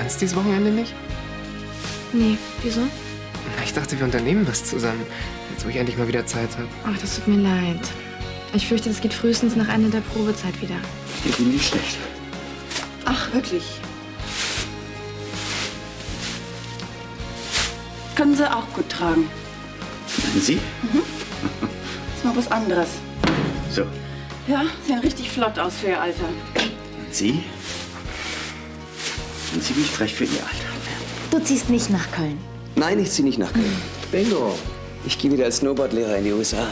kannst dieses Wochenende nicht? Nee, wieso? Na, ich dachte, wir unternehmen was zusammen. Jetzt, wo ich endlich mal wieder Zeit habe. Ach, das tut mir leid. Ich fürchte, das geht frühestens nach Ende der Probezeit wieder. Geht ihm nicht schlecht. Ach, wirklich? Können Sie auch gut tragen. Und Sie? Ist mal was anderes. So. Ja, sehen richtig flott aus für Ihr Alter. Und Sie? Und Sie nicht frech für Ihr Alter. Du ziehst nicht nach Köln. Nein, ich ziehe nicht nach Köln. Bingo. Ich gehe wieder als Snowboardlehrer in die USA.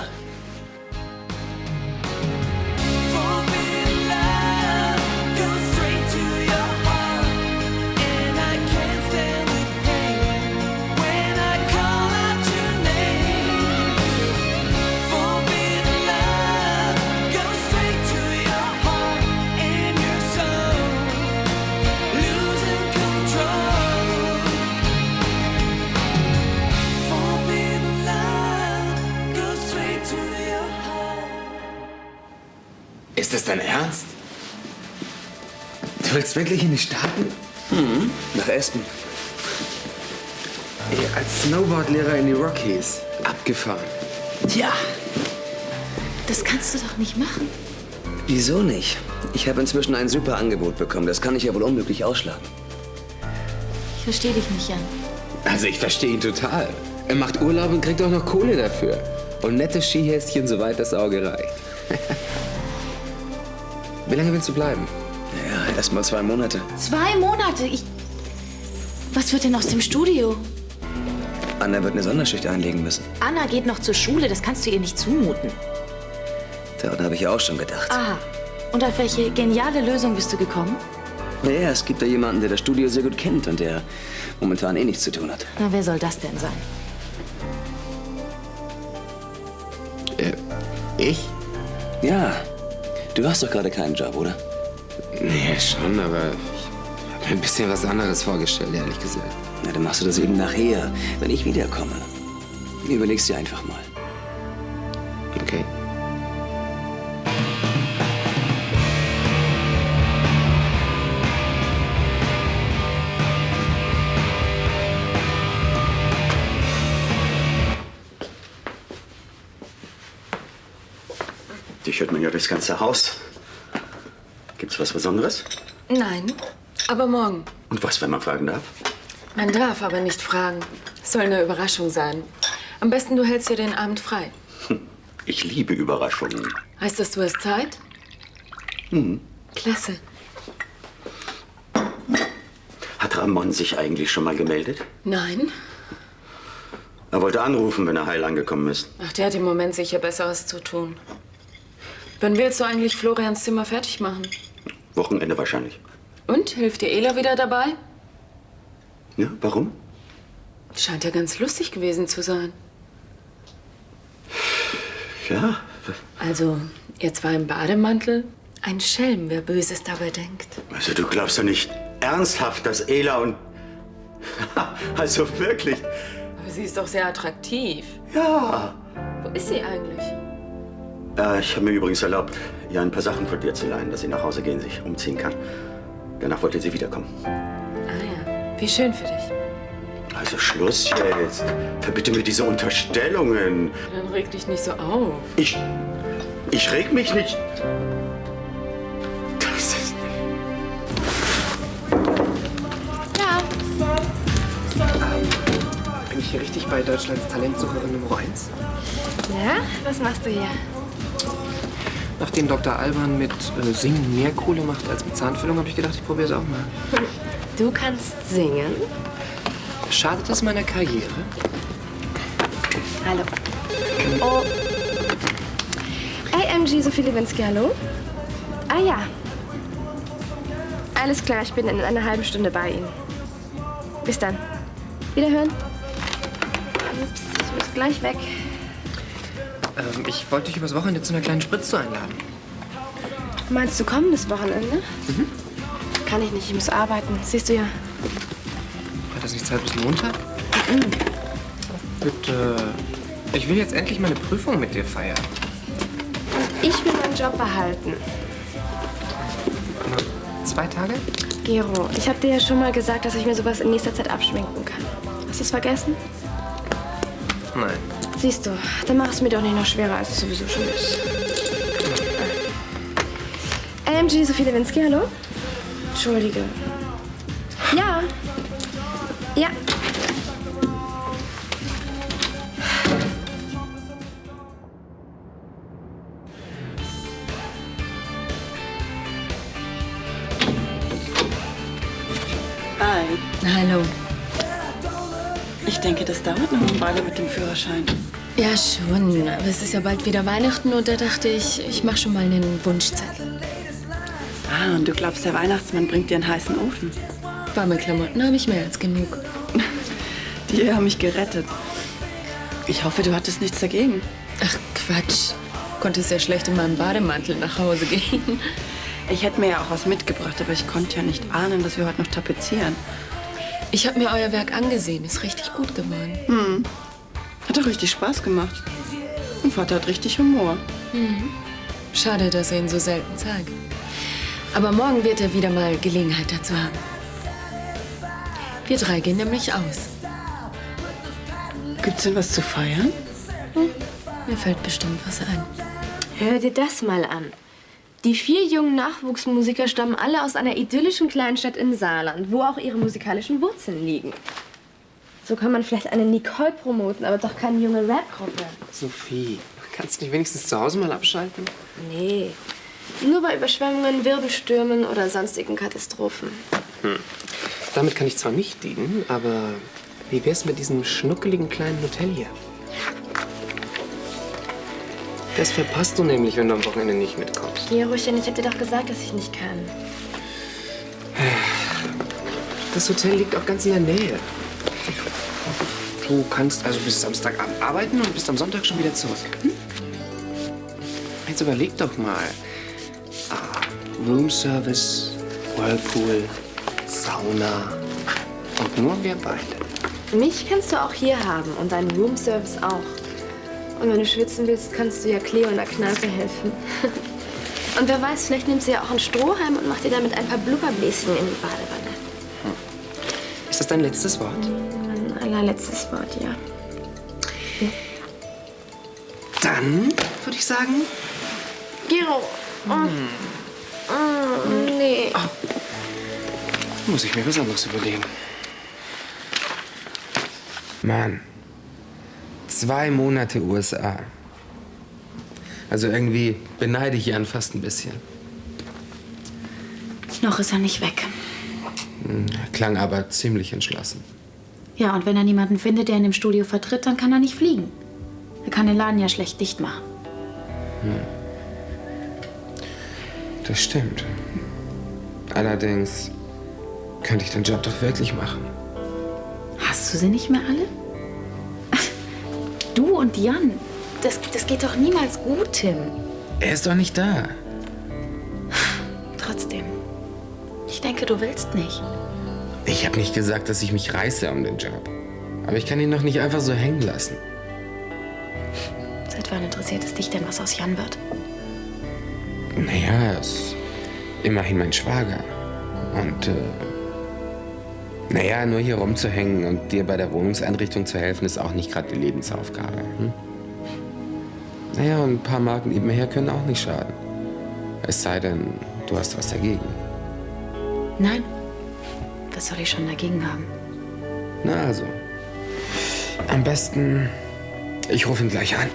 Ist das dein Ernst? Du willst wirklich in die Staaten? Nach Aspen. Ey, als Snowboardlehrer in die Rockies. Abgefahren. Ja. Das kannst du doch nicht machen. Wieso nicht? Ich habe inzwischen ein super Angebot bekommen. Das kann ich ja wohl unmöglich ausschlagen. Ich verstehe dich nicht, Jan. Also ich verstehe ihn total. Er macht Urlaub und kriegt auch noch Kohle dafür. Und nette Skihäschen, soweit das Auge reicht. Wie lange willst du bleiben? Ja, erst mal 2 Monate. 2 Monate? Was wird denn aus dem Studio? Anna wird eine Sonderschicht einlegen müssen. Anna geht noch zur Schule, das kannst du ihr nicht zumuten. Daran habe ich ja auch schon gedacht. Aha. Und auf welche geniale Lösung bist du gekommen? Naja, es gibt da jemanden, der das Studio sehr gut kennt und der momentan eh nichts zu tun hat. Na, wer soll das denn sein? Ich? Ja, du hast doch gerade keinen Job, oder? Nee, schon, aber ich habe mir ein bisschen was anderes vorgestellt, ehrlich gesagt. Na, dann machst du das eben nachher, wenn ich wiederkomme. Überleg's dir einfach mal. Okay. Dich hört man ja durchs ganze Haus. Gibt's was Besonderes? Nein, aber morgen. Und was, wenn man fragen darf? Man darf aber nicht fragen. Es soll eine Überraschung sein. Am besten, du hältst dir den Abend frei. Ich liebe Überraschungen. Heißt das, du hast Zeit? Klasse. Hat Ramon sich eigentlich schon mal gemeldet? Nein? Er wollte anrufen, wenn er heil angekommen ist. Ach, der hat im Moment sicher Besseres zu tun. Wann willst du eigentlich Florians Zimmer fertig machen? Wochenende wahrscheinlich. Und, hilft dir Ela wieder dabei? Ja, warum? Scheint ja ganz lustig gewesen zu sein. Ja, Also, ihr zwei im Bademantel? Ein Schelm, wer Böses dabei denkt. also du glaubst doch nicht ernsthaft, dass Ela und... Also wirklich? Aber sie ist doch sehr attraktiv. Ja. Wo ist sie eigentlich? Ich habe mir übrigens erlaubt, ihr ein paar Sachen von dir zu leihen, dass sie nach Hause gehen, sich umziehen kann. Danach wollte sie wiederkommen. Ah ja, wie schön für dich. Also Schluss jetzt. Verbitte mir diese Unterstellungen. Dann reg dich nicht so auf. Ich reg mich nicht. Das ist... Bin ich hier richtig bei Deutschlands Talentsucherin Nummer 1? Ja? Was machst du hier? Nachdem Dr. Alban mit Singen mehr Kohle macht als mit Zahnfüllung, habe ich gedacht, ich probiere es auch mal. Du kannst singen? Schadet das meiner Karriere? Hallo. Oh. AMG Sophie Lewinsky, hallo? Ah ja. Alles klar, ich bin in einer halben Stunde bei Ihnen. Bis dann. Wiederhören. Ups, ich muss gleich weg. Ich wollte dich übers Wochenende zu einer kleinen Spritze einladen. Meinst du kommendes Wochenende? Kann ich nicht, ich muss arbeiten. Siehst du ja. Hat das nicht Zeit bis Montag? Bitte. Ich will jetzt endlich meine Prüfung mit dir feiern. Ich will meinen Job behalten. 2 Tage? Gero, ich habe dir ja schon mal gesagt, dass ich mir sowas in nächster Zeit abschminken kann. Hast du es vergessen? Nein. Siehst du, dann mach es mir doch nicht noch schwerer, als es sowieso schon ist. AMG Sophie Lewinsky, hallo? Entschuldige. Ja. Ja. Hi. Hallo. Ich denke, das dauert noch eine Weile mit dem Führerschein. Ja, schon. Aber es ist ja bald wieder Weihnachten und da dachte ich, ich mache schon mal einen Wunschzettel. Ah, und du glaubst, der Weihnachtsmann bringt dir einen heißen Ofen? Warme Klamotten habe ich mehr als genug. Die haben mich gerettet. Ich hoffe, du hattest nichts dagegen. Ach, Quatsch. Konnte sehr schlecht in meinem Bademantel nach Hause gehen. Ich hätte mir ja auch was mitgebracht, aber ich konnte ja nicht ahnen, dass wir heute noch tapezieren. Ich habe mir euer Werk angesehen. Ist richtig gut geworden. Hat doch richtig Spaß gemacht. Und Vater hat richtig Humor. Schade, dass er ihn so selten zeigt. Aber morgen wird er wieder mal Gelegenheit dazu haben. Wir 3 gehen nämlich aus. Gibt's denn was zu feiern? Mir fällt bestimmt was ein. Hör dir das mal an. Die 4 jungen Nachwuchsmusiker stammen alle aus einer idyllischen Kleinstadt im Saarland, wo auch ihre musikalischen Wurzeln liegen. So kann man vielleicht eine Nicole promoten, aber doch keine junge Rap-Gruppe. Sophie, kannst du nicht wenigstens zu Hause mal abschalten? Nee, nur bei Überschwemmungen, Wirbelstürmen oder sonstigen Katastrophen. Damit kann ich zwar nicht dienen, aber wie wär's mit diesem schnuckeligen kleinen Hotel hier? Das verpasst du nämlich, wenn du am Wochenende nicht mitkommst. Gerochen, ich hab dir doch gesagt, dass ich nicht kann. Das Hotel liegt auch ganz in der Nähe. Du kannst also bis Samstagabend arbeiten und bist am Sonntag schon wieder zurück. Jetzt überleg doch mal. Roomservice, Whirlpool, Sauna und nur wir beide. Mich kannst du auch hier haben und deinen Roomservice auch. Und wenn du schwitzen willst, kannst du ja Cleo in der Kneipe helfen. Und wer weiß, vielleicht nimmt sie ja auch einen Strohhalm und macht dir damit ein paar Blubberbläschen in die Badewanne. Ist das dein letztes Wort? Mein allerletztes Wort, ja. Dann würde ich sagen, Gero. Nee. muss ich mir was anderes überlegen. Mann. 2 Monate USA. Also irgendwie beneide ich Jan fast ein bisschen. Noch ist er nicht weg. Klang aber ziemlich entschlossen. Ja, und wenn er niemanden findet, der ihn im Studio vertritt, dann kann er nicht fliegen. Er kann den Laden ja schlecht dicht machen. Das stimmt. Allerdings könnte ich den Job doch wirklich machen. Hast du sie nicht mehr alle? Du und Jan, das geht doch niemals gut, Tim. Er ist doch nicht da. Trotzdem, ich denke, du willst nicht. Ich habe nicht gesagt, dass ich mich reiße um den Job. Aber ich kann ihn doch nicht einfach so hängen lassen. Seit wann interessiert es dich denn, was aus Jan wird? Naja, er ist immerhin mein Schwager. Und, naja, nur hier rumzuhängen und dir bei der Wohnungseinrichtung zu helfen, ist auch nicht gerade die Lebensaufgabe. Naja, und ein paar Marken nebenher können auch nicht schaden. Es sei denn, du hast was dagegen. Nein. Was soll ich schon dagegen haben? Na also. Am besten, ich rufe ihn gleich an.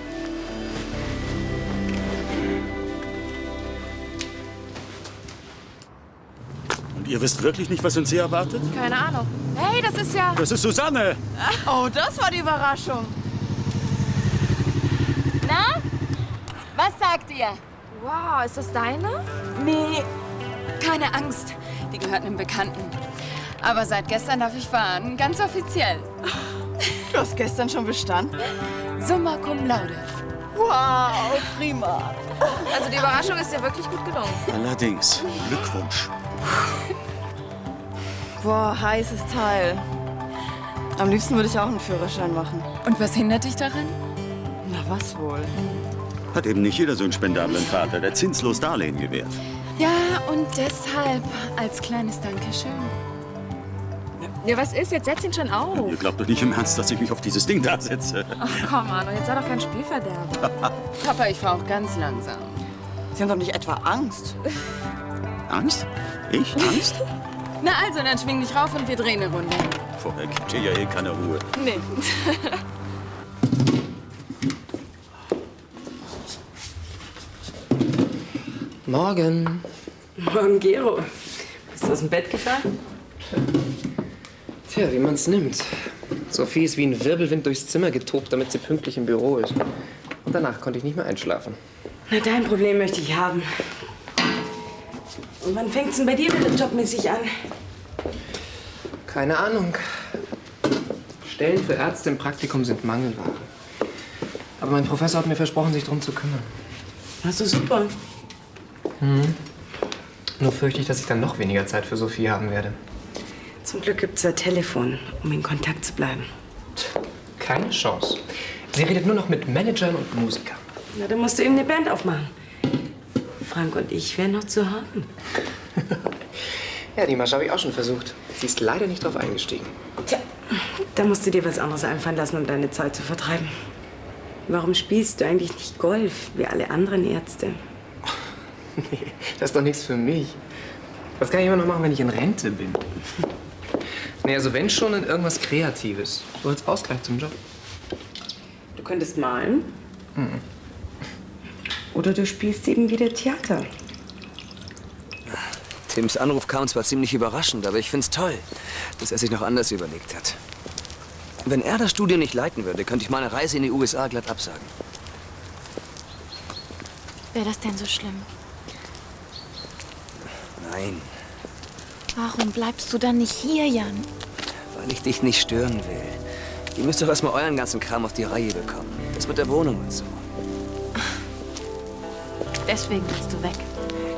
Und ihr wisst wirklich nicht, was uns hier erwartet? Keine Ahnung. Hey, das ist ja... Das ist Susanne! Oh, das war die Überraschung. Na? Was sagt ihr? Wow, ist das deine? Nee, keine Angst. Die gehört einem Bekannten. Aber seit gestern darf ich fahren, ganz offiziell. Du hast gestern schon bestanden? Summa cum laude. Wow, prima. Also die Überraschung ist dir wirklich gut gelungen. Allerdings. Glückwunsch. Boah, heißes Teil. Am liebsten würde ich auch einen Führerschein machen. Und was hindert dich daran? Na, was wohl? Hat eben nicht jeder so einen spendablen Vater, der zinslos Darlehen gewährt. Ja, und deshalb als kleines Dankeschön. Ja, was ist? Jetzt setz ihn schon auf. Ihr glaubt doch nicht im Ernst, dass ich mich auf dieses Ding da setze. Ach, komm, Arno, jetzt sei doch kein Spielverderber. Papa, ich fahr auch ganz langsam. Sie haben doch nicht etwa Angst. Angst? Ich? Angst? Na also, dann schwing dich rauf und wir drehen eine Runde. Vorher gibt ihr ja eh keine Ruhe. Nee. Morgen. Morgen, Gero. Bist du aus dem Bett gefallen? Tja, wie man's nimmt. Sophie ist wie ein Wirbelwind durchs Zimmer getobt, damit sie pünktlich im Büro ist. Und danach konnte ich nicht mehr einschlafen. Na, dein Problem möchte ich haben. Und wann fängt's denn bei dir wieder jobmäßig an? Keine Ahnung. Stellen für Ärzte im Praktikum sind Mangelware. Aber mein Professor hat mir versprochen, sich darum zu kümmern. Das ist super. Nur fürchte ich, dass ich dann noch weniger Zeit für Sophie haben werde. Zum Glück gibt's ja Telefon, um in Kontakt zu bleiben. Keine Chance. Sie redet nur noch mit Managern und Musikern. Na, dann musst du eben eine Band aufmachen. Frank und ich wären noch zu haben. Ja, die Masche habe ich auch schon versucht. Sie ist leider nicht drauf eingestiegen. Tja, da musst du dir was anderes einfallen lassen, um deine Zeit zu vertreiben. Warum spielst du eigentlich nicht Golf, wie alle anderen Ärzte? Nee, das ist doch nichts für mich. Das kann ich immer noch machen, wenn ich in Rente bin. Nee, also wenn schon in irgendwas Kreatives. So als Ausgleich zum Job. Du könntest malen. Oder du spielst eben wieder Theater. Tims Anruf kam zwar ziemlich überraschend, aber ich find's toll, dass er sich noch anders überlegt hat. Wenn er das Studio nicht leiten würde, könnte ich meine Reise in die USA glatt absagen. Wäre das denn so schlimm? Nein, Warum bleibst du dann nicht hier, Jan? weil ich dich nicht stören will. Ihr müsst doch erstmal euren ganzen Kram auf die Reihe bekommen. Das mit der Wohnung und so. Deswegen bist du weg.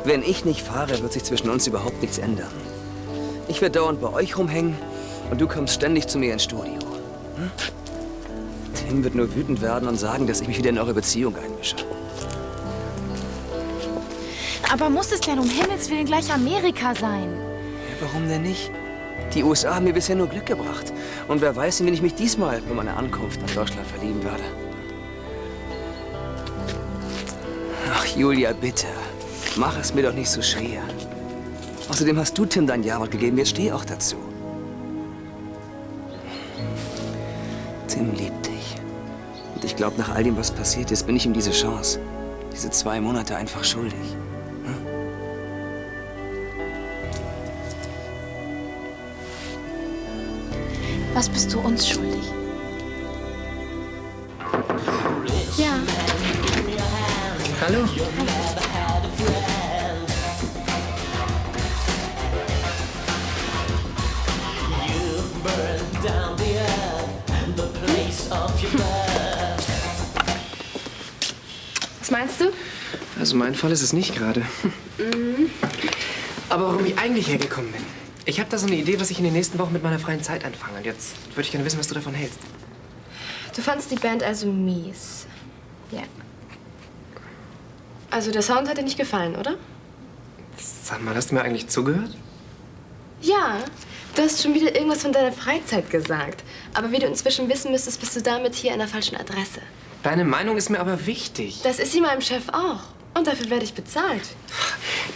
Wenn ich nicht fahre, wird sich zwischen uns überhaupt nichts ändern. Ich werde dauernd bei euch rumhängen und du kommst ständig zu mir ins Studio. Hm? Tim wird nur wütend werden und sagen, dass ich mich wieder in eure Beziehung einmische. Aber muss es denn um Himmels Willen gleich Amerika sein? Ja, warum denn nicht? Die USA haben mir bisher nur Glück gebracht. Und wer weiß, in wen ich mich diesmal bei meiner Ankunft nach Deutschland verlieben werde. Ach, Julia, bitte. Mach es mir doch nicht so schwer. Außerdem hast du Tim dein Ja-Wort gegeben. Jetzt steh auch dazu. Tim liebt dich. Und ich glaube, nach all dem, was passiert ist, bin ich ihm diese Chance, diese 2 Monate einfach schuldig. Was bist du uns schuldig? Ja. Hallo? Was meinst du? Also mein Fall ist es nicht gerade. Aber warum ich eigentlich hergekommen bin. Ich habe da so eine Idee, was ich in den nächsten Wochen mit meiner freien Zeit anfange. Und jetzt würde ich gerne wissen, was du davon hältst. Du fandst die Band also mies. Ja. Also der Sound hat dir nicht gefallen, oder? Sag mal, hast du mir eigentlich zugehört? Ja. Du hast schon wieder irgendwas von deiner Freizeit gesagt. Aber wie du inzwischen wissen müsstest, bist du damit hier an der falschen Adresse. Deine Meinung ist mir aber wichtig. Das ist sie meinem Chef auch. Und dafür werde ich bezahlt.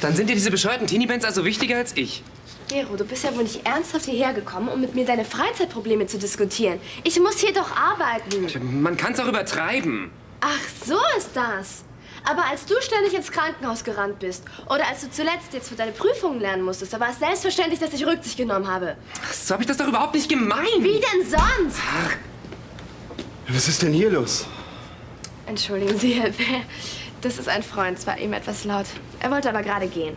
Dann sind dir diese bescheuerten Teenie-Bands also wichtiger als ich. Gero, du bist ja wohl nicht ernsthaft hierher gekommen, um mit mir deine Freizeitprobleme zu diskutieren. Ich muss hier doch arbeiten. Man kann's auch übertreiben. Ach, so ist das. Aber als du ständig ins Krankenhaus gerannt bist oder als du zuletzt jetzt für deine Prüfungen lernen musstest, da war es selbstverständlich, dass ich Rücksicht genommen habe. So habe ich das doch überhaupt nicht gemeint. Wie denn sonst? Was ist denn hier los? Entschuldigen Sie, Herr Bär. Das ist ein Freund. Es war ihm etwas laut. Er wollte aber gerade gehen.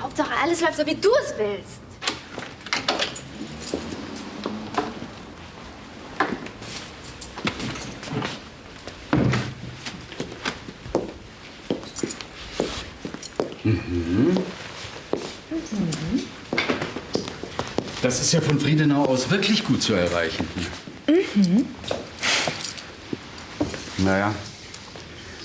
Hauptsache, alles läuft so, wie du es willst. Das ist ja von Friedenau aus wirklich gut zu erreichen. Naja,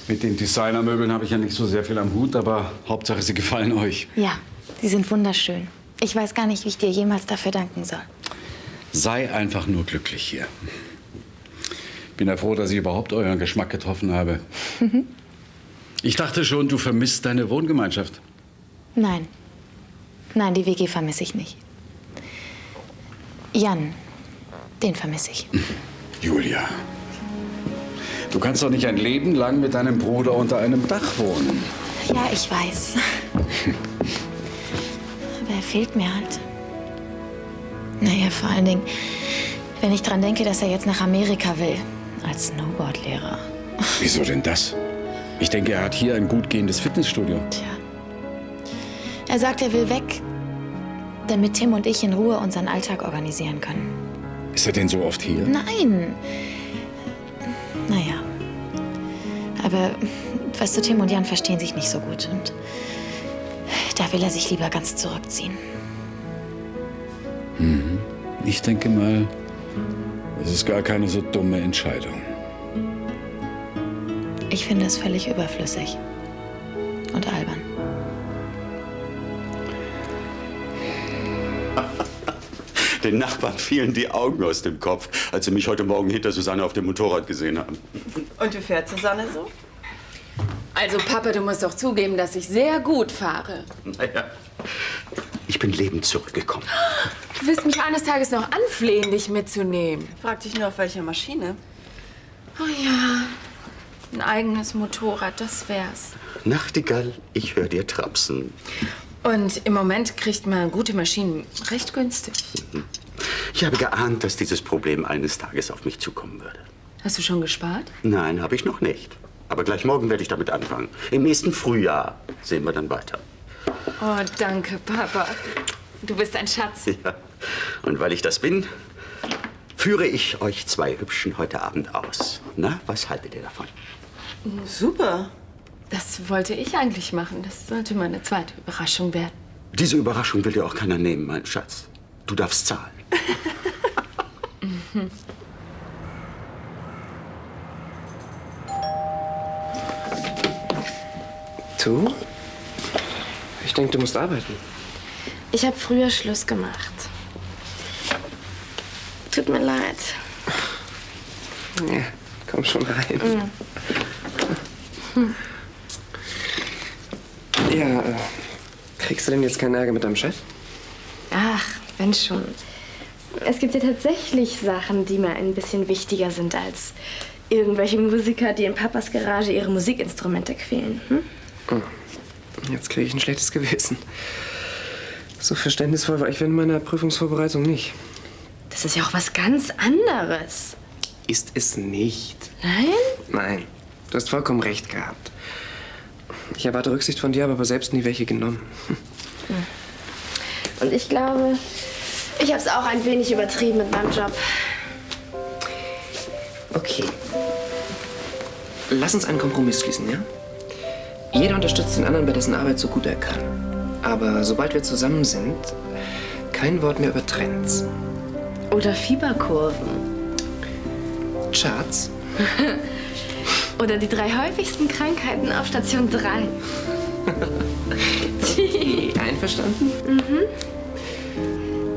mit den Designermöbeln habe ich ja nicht so sehr viel am Hut, aber Hauptsache, sie gefallen euch. Ja, sie sind wunderschön. Ich weiß gar nicht, wie ich dir jemals dafür danken soll. Sei einfach nur glücklich hier. Bin ja froh, dass ich überhaupt euren Geschmack getroffen habe. Ich dachte schon, du vermisst deine Wohngemeinschaft. Nein. Nein, die WG vermisse ich nicht. Jan, den vermisse ich. Julia, du kannst doch nicht ein Leben lang mit deinem Bruder unter einem Dach wohnen. Ja, ich weiß. Aber er fehlt mir halt. Naja, vor allen Dingen, wenn ich dran denke, dass er jetzt nach Amerika will. Als Snowboardlehrer. Wieso denn das? Ich denke, er hat hier ein gut gehendes Fitnessstudio. Tja. Er sagt, er will weg, damit Tim und ich in Ruhe unseren Alltag organisieren können. Ist er denn so oft hier? Nein. Naja. Aber, weißt du, Tim und Jan verstehen sich nicht so gut. Und da will er sich lieber ganz zurückziehen. Ich denke mal, das ist gar keine so dumme Entscheidung. Ich finde es völlig überflüssig. Und albern. Den Nachbarn fielen die Augen aus dem Kopf, als sie mich heute Morgen hinter Susanne auf dem Motorrad gesehen haben. Und wie fährt Susanne so? Also, Papa, du musst doch zugeben, dass ich sehr gut fahre. Naja, ich bin lebend zurückgekommen. Du wirst mich eines Tages noch anflehen, dich mitzunehmen. Frag dich nur, auf welcher Maschine. Oh ja, ein eigenes Motorrad, das wär's. Nachtigall, ich höre dir trapsen. Und im Moment kriegt man gute Maschinen recht günstig. Ich habe geahnt, dass dieses Problem eines Tages auf mich zukommen würde. Hast du schon gespart? Nein, habe ich noch nicht. Aber gleich morgen werde ich damit anfangen. Im nächsten Frühjahr sehen wir dann weiter. Oh, danke, Papa. Du bist ein Schatz. Ja. Und weil ich das bin, führe ich euch zwei Hübschen heute Abend aus. Na, was haltet ihr davon? Super. Das wollte ich eigentlich machen. Das sollte meine zweite Überraschung werden. Diese Überraschung will dir auch keiner nehmen, mein Schatz. Du darfst zahlen. Du? Ich denke, du musst arbeiten. Ich habe früher Schluss gemacht. Tut mir leid. Ja, komm schon rein. Ja, kriegst du denn jetzt keinen Ärger mit deinem Chef? Ach, wenn schon. Es gibt ja tatsächlich Sachen, die mir ein bisschen wichtiger sind als irgendwelche Musiker, die in Papas Garage ihre Musikinstrumente quälen. Jetzt kriege ich ein schlechtes Gewissen. So verständnisvoll war ich während meiner Prüfungsvorbereitung nicht. Das ist ja auch was ganz anderes. Ist es nicht. Nein? Nein, du hast vollkommen recht gehabt. Ich erwarte Rücksicht von dir, habe aber selbst nie welche genommen. Und ich glaube, ich habe es auch ein wenig übertrieben mit meinem Job. Okay. Lass uns einen Kompromiss schließen, ja? Jeder unterstützt den anderen bei dessen Arbeit so gut er kann. Aber sobald wir zusammen sind, kein Wort mehr über Trends. Oder Fieberkurven. Charts. Oder die 3 häufigsten Krankheiten auf Station 3. Okay, einverstanden?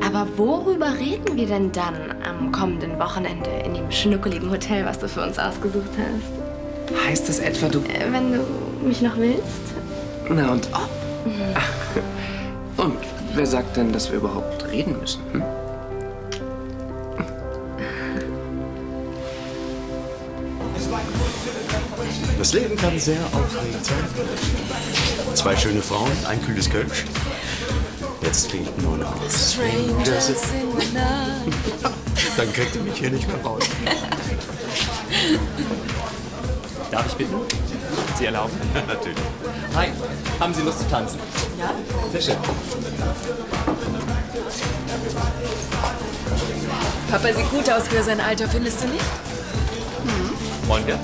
Aber worüber reden wir denn dann am kommenden Wochenende in dem schnuckeligen Hotel, was du für uns ausgesucht hast? Heißt das etwa, du... Wenn du mich noch willst? Na und ob? Und wer sagt denn, dass wir überhaupt reden müssen? Das Leben kann sehr aufregend sein. 2 schöne Frauen, ein kühles Kölsch. Jetzt fehlt nur noch Strangers in the night. Dann kriegt ihr mich hier nicht mehr raus. Darf ich bitten? Sie erlauben? Natürlich. Hi, haben Sie Lust zu tanzen? Ja? Sehr schön. Papa sieht gut aus für sein Alter, findest du nicht? Wollen wir?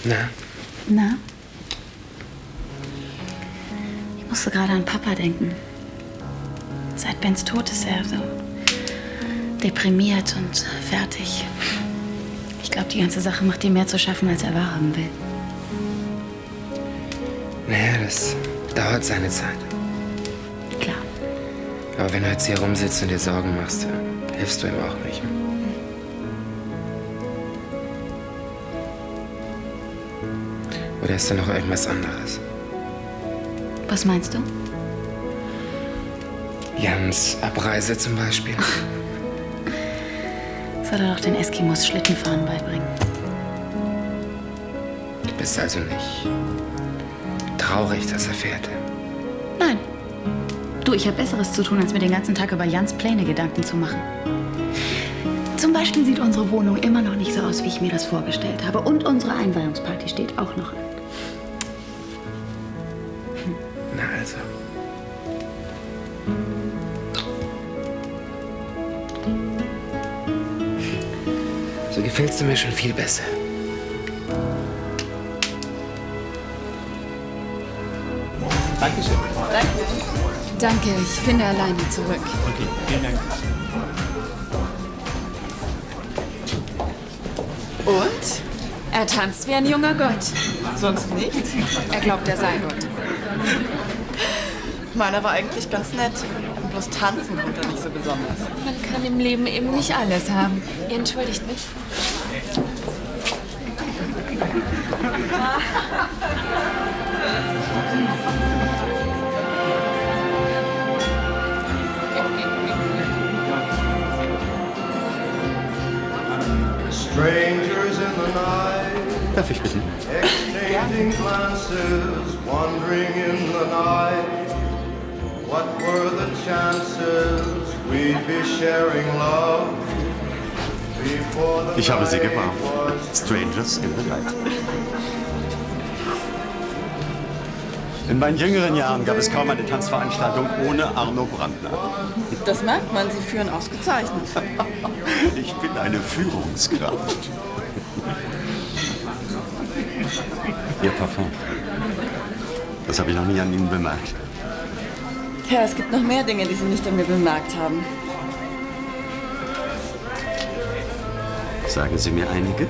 Na? Na? Ich musste gerade an Papa denken. Seit Bens Tod ist er so deprimiert und fertig. Ich glaube, die ganze Sache macht ihm mehr zu schaffen, als er wahrhaben will. Naja, das dauert seine Zeit. Klar. Aber wenn du jetzt hier rumsitzt und dir Sorgen machst, hilfst du ihm auch nicht. Oder ist da noch irgendwas anderes? Was meinst du? Jans Abreise zum Beispiel. Soll er doch den Eskimos Schlittenfahren beibringen. Du bist also nicht traurig, dass er fährt. Nein. Du, ich habe Besseres zu tun, als mir den ganzen Tag über Jans Pläne Gedanken zu machen. Zum Beispiel sieht unsere Wohnung immer noch nicht so aus, wie ich mir das vorgestellt habe. Und unsere Einweihungsparty steht auch noch an. Na also. So gefällst du mir schon viel besser. Dankeschön. Danke, ich finde alleine zurück. Okay, vielen Dank. Und? Er tanzt wie ein junger Gott. Sonst nichts? Er glaubt, er sei Gott. Meiner war eigentlich ganz nett. Bloß tanzen konnte er nicht so besonders. Man kann im Leben eben nicht alles haben. Ihr entschuldigt mich. Strangers in the night. Darf ich bitten? Exchanging glances, wandering in the night. What were the chances we'd be sharing love? Before the Ich habe sie night gewarnt. was Strangers in the Night. In meinen jüngeren Jahren gab es kaum eine Tanzveranstaltung ohne Arno Brandner. Das merkt man, Sie führen ausgezeichnet. Ich bin eine Führungskraft. Ihr Parfum. Das habe ich noch nie an Ihnen bemerkt. Ja, es gibt noch mehr Dinge, die Sie nicht an mir bemerkt haben. Sagen Sie mir einige?